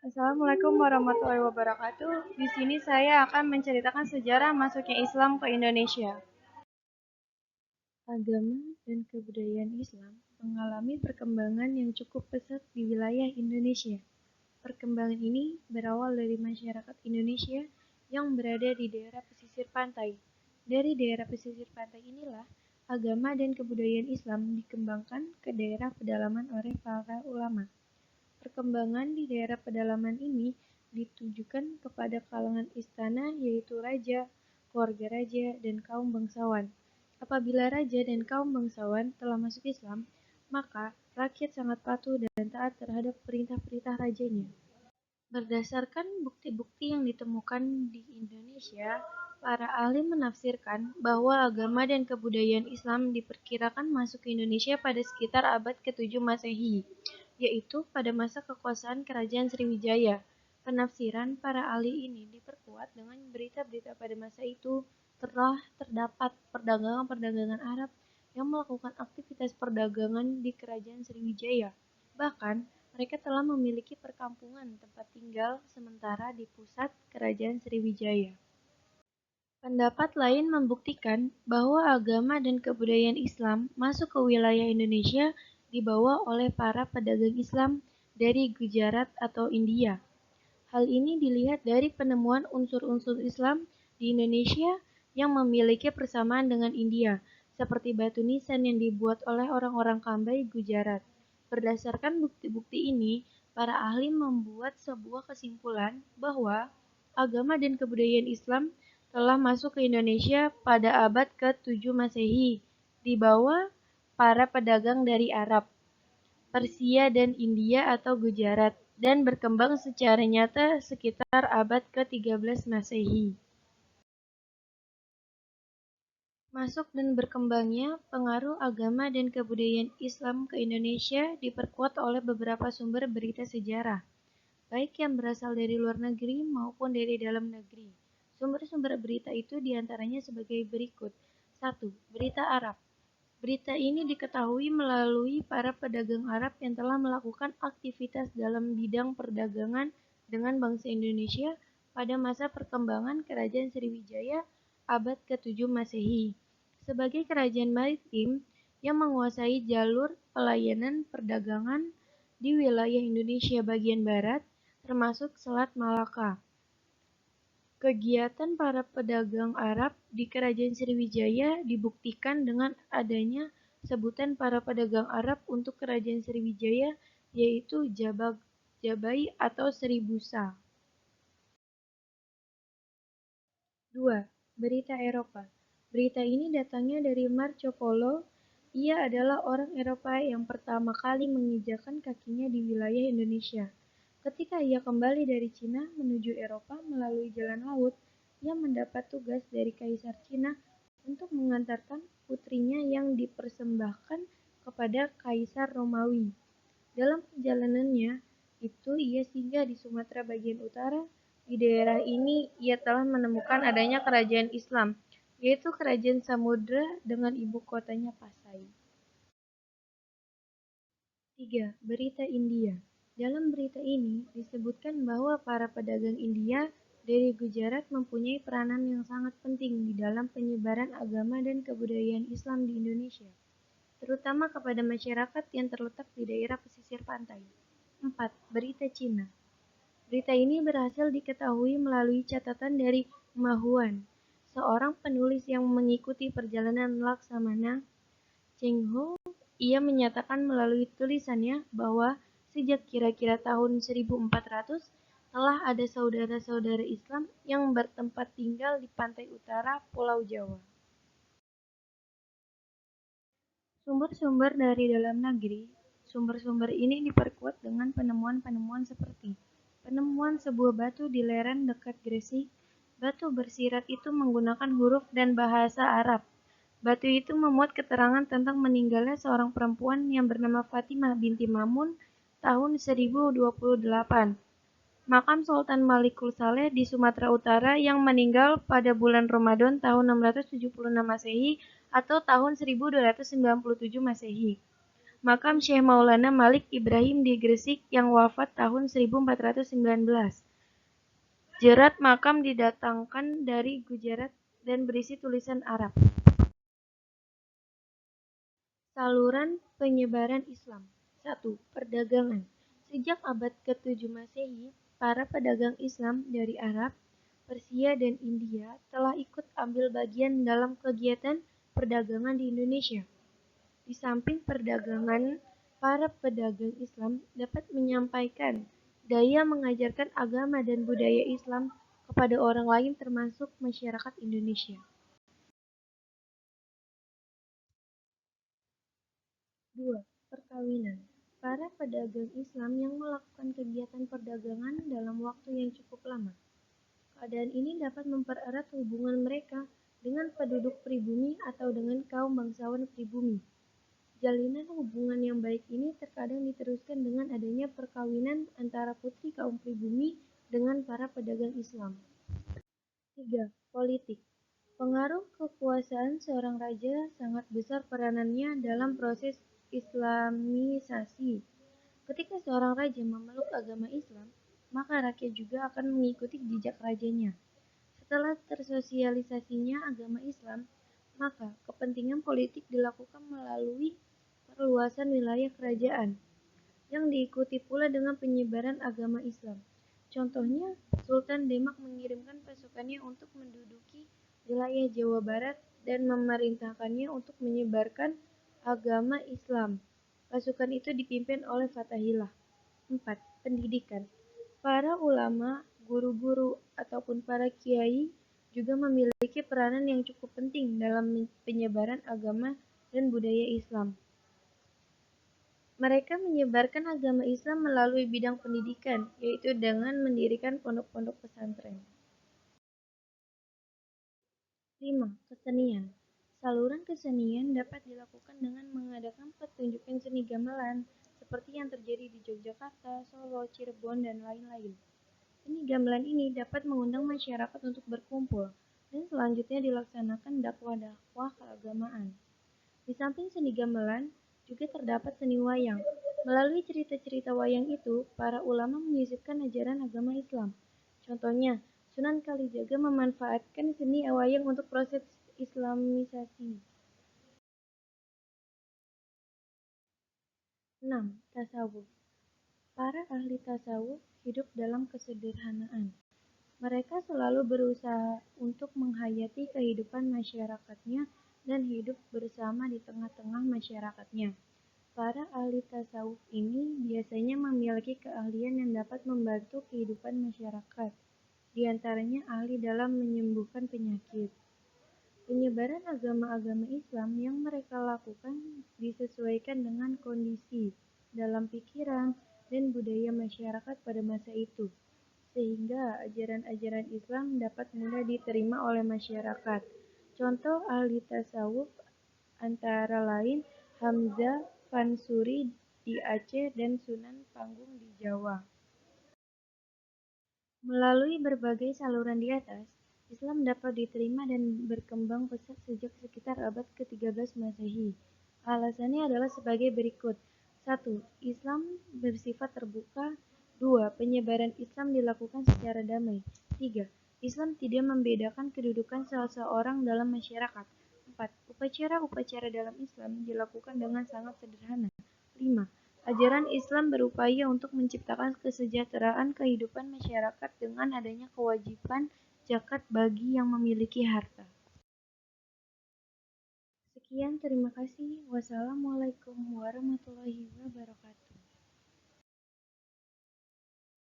Assalamualaikum warahmatullahi wabarakatuh. Di sini saya akan menceritakan sejarah masuknya Islam ke Indonesia. Agama dan kebudayaan Islam mengalami perkembangan yang cukup pesat di wilayah Indonesia. Perkembangan ini berawal dari masyarakat Indonesia yang berada di daerah pesisir pantai. Dari daerah pesisir pantai inilah agama dan kebudayaan Islam dikembangkan ke daerah pedalaman oleh para ulama. Perkembangan di daerah pedalaman ini ditujukan kepada kalangan istana yaitu raja, keluarga raja, dan kaum bangsawan. Apabila raja dan kaum bangsawan telah masuk Islam, maka rakyat sangat patuh dan taat terhadap perintah-perintah rajanya. Berdasarkan bukti-bukti yang ditemukan di Indonesia, para ahli menafsirkan bahwa agama dan kebudayaan Islam diperkirakan masuk ke Indonesia pada sekitar abad ke-7 Masehi, yaitu pada masa kekuasaan Kerajaan Sriwijaya. Penafsiran para ahli ini diperkuat dengan berita-berita pada masa itu telah terdapat perdagangan-perdagangan Arab yang melakukan aktivitas perdagangan di Kerajaan Sriwijaya. Bahkan, mereka telah memiliki perkampungan tempat tinggal sementara di pusat Kerajaan Sriwijaya. Pendapat lain membuktikan bahwa agama dan kebudayaan Islam masuk ke wilayah Indonesia dibawa oleh para pedagang Islam dari Gujarat atau India. Hal ini dilihat dari penemuan unsur-unsur Islam di Indonesia yang memiliki persamaan dengan India, seperti batu nisan yang dibuat oleh orang-orang Kambai Gujarat. Berdasarkan bukti-bukti ini, para ahli membuat sebuah kesimpulan bahwa agama dan kebudayaan Islam telah masuk ke Indonesia pada abad ke-7 Masehi, dibawa para pedagang dari Arab, Persia dan India atau Gujarat, dan berkembang secara nyata sekitar abad ke-13 Masehi. Masuk dan berkembangnya pengaruh agama dan kebudayaan Islam ke Indonesia diperkuat oleh beberapa sumber berita sejarah, baik yang berasal dari luar negeri maupun dari dalam negeri. Sumber-sumber berita itu diantaranya sebagai berikut. 1. Berita Arab. Berita ini diketahui melalui para pedagang Arab yang telah melakukan aktivitas dalam bidang perdagangan dengan bangsa Indonesia pada masa perkembangan Kerajaan Sriwijaya abad ke-7 Masehi, sebagai kerajaan maritim yang menguasai jalur pelayanan perdagangan di wilayah Indonesia bagian barat, termasuk Selat Malaka. Kegiatan para pedagang Arab di Kerajaan Sriwijaya dibuktikan dengan adanya sebutan para pedagang Arab untuk Kerajaan Sriwijaya, yaitu Jabai atau Seribusa. 2. Berita Eropa. Berita ini datangnya dari Marco Polo. Ia adalah orang Eropa yang pertama kali menginjakan kakinya di wilayah Indonesia. Ketika ia kembali dari Cina menuju Eropa melalui jalan laut, ia mendapat tugas dari Kaisar Cina untuk mengantarkan putrinya yang dipersembahkan kepada Kaisar Romawi. Dalam perjalanannya itu ia singgah di Sumatera bagian utara. Di daerah ini ia telah menemukan adanya kerajaan Islam, yaitu Kerajaan Samudra dengan ibu kotanya Pasai. 3. Berita India. Dalam berita ini disebutkan bahwa para pedagang India dari Gujarat mempunyai peranan yang sangat penting di dalam penyebaran agama dan kebudayaan Islam di Indonesia, terutama kepada masyarakat yang terletak di daerah pesisir pantai. 4. Berita Cina. Berita ini berhasil diketahui melalui catatan dari Ma Huan, seorang penulis yang mengikuti perjalanan Laksamana Cheng Ho. Ia menyatakan melalui tulisannya bahwa sejak kira-kira tahun 1400 telah ada saudara-saudara Islam yang bertempat tinggal di pantai utara Pulau Jawa. Sumber-sumber dari dalam negeri. Sumber-sumber ini diperkuat dengan penemuan-penemuan seperti penemuan sebuah batu di lereng dekat Gresik. Batu bersirat itu menggunakan huruf dan bahasa Arab. Batu itu memuat keterangan tentang meninggalnya seorang perempuan yang bernama Fatimah binti Mamun tahun 1028. Makam Sultan Malikul Saleh di Sumatera Utara yang meninggal pada bulan Ramadan tahun 676 Masehi atau tahun 1297 Masehi. makam Syekh Maulana Malik Ibrahim di Gresik yang wafat tahun 1419. Jerat makam didatangkan dari Gujarat dan berisi tulisan Arab. Saluran penyebaran Islam. 1. Perdagangan. Sejak abad ke-7 Masehi, para pedagang Islam dari Arab, Persia, dan India telah ikut ambil bagian dalam kegiatan perdagangan di Indonesia. Di samping perdagangan, para pedagang Islam dapat menyampaikan daya mengajarkan agama dan budaya Islam kepada orang lain termasuk masyarakat Indonesia. 2. Perkawinan. Para pedagang Islam yang melakukan kegiatan perdagangan dalam waktu yang cukup lama. Keadaan ini dapat mempererat hubungan mereka dengan penduduk pribumi atau dengan kaum bangsawan pribumi. Jalinan hubungan yang baik ini terkadang diteruskan dengan adanya perkawinan antara putri kaum pribumi dengan para pedagang Islam. 3. Politik. Pengaruh kekuasaan seorang raja sangat besar peranannya dalam proses Islamisasi. Ketika seorang raja memeluk agama Islam, maka rakyat juga akan mengikuti jejak rajanya. Setelah tersosialisasinya agama Islam, maka kepentingan politik dilakukan melalui perluasan wilayah kerajaan, yang diikuti pula dengan penyebaran agama Islam. Contohnya, Sultan Demak mengirimkan pasukannya untuk menduduki wilayah Jawa Barat dan memerintahkannya untuk menyebarkan agama Islam. Pasukan itu dipimpin oleh Fathahillah. 4. Pendidikan. Para ulama, guru-guru, ataupun para kiai juga memiliki peranan yang cukup penting dalam penyebaran agama dan budaya Islam. Mereka menyebarkan agama Islam melalui bidang pendidikan, yaitu dengan mendirikan pondok-pondok pesantren. 5. Kesenian. Saluran kesenian dapat dilakukan dengan mengadakan pertunjukan seni gamelan, seperti yang terjadi di Yogyakarta, Solo, Cirebon, dan lain-lain. Seni gamelan ini dapat mengundang masyarakat untuk berkumpul, dan selanjutnya dilaksanakan dakwah-dakwah keagamaan. Di samping seni gamelan, juga terdapat seni wayang. Melalui cerita-cerita wayang itu, para ulama menyisipkan ajaran agama Islam. Contohnya, Sunan Kalijaga memanfaatkan seni wayang untuk proses Islamisasi. 6. Tasawuf. Para ahli tasawuf hidup dalam kesederhanaan. Mereka selalu berusaha untuk menghayati kehidupan masyarakatnya dan hidup bersama di tengah-tengah masyarakatnya. Para ahli tasawuf ini biasanya memiliki keahlian yang dapat membantu kehidupan masyarakat, di antaranya ahli dalam menyembuhkan penyakit. Penyebaran agama-agama Islam yang mereka lakukan disesuaikan dengan kondisi dalam pikiran dan budaya masyarakat pada masa itu, sehingga ajaran-ajaran Islam dapat mudah diterima oleh masyarakat. Contoh ahli tasawuf antara lain Hamzah Fansuri di Aceh dan Sunan Panggung di Jawa. Melalui berbagai saluran di atas, Islam dapat diterima dan berkembang pesat sejak sekitar abad ke-13 Masehi. Alasannya adalah sebagai berikut. 1. Islam bersifat terbuka. 2. Penyebaran Islam dilakukan secara damai. 3. Islam tidak membedakan kedudukan seseorang dalam masyarakat. 4. Upacara-upacara dalam Islam dilakukan dengan sangat sederhana. 5. Ajaran Islam berupaya untuk menciptakan kesejahteraan kehidupan masyarakat dengan adanya kewajiban zakat bagi yang memiliki harta. Sekian, terima kasih. Wassalamualaikum warahmatullahi wabarakatuh.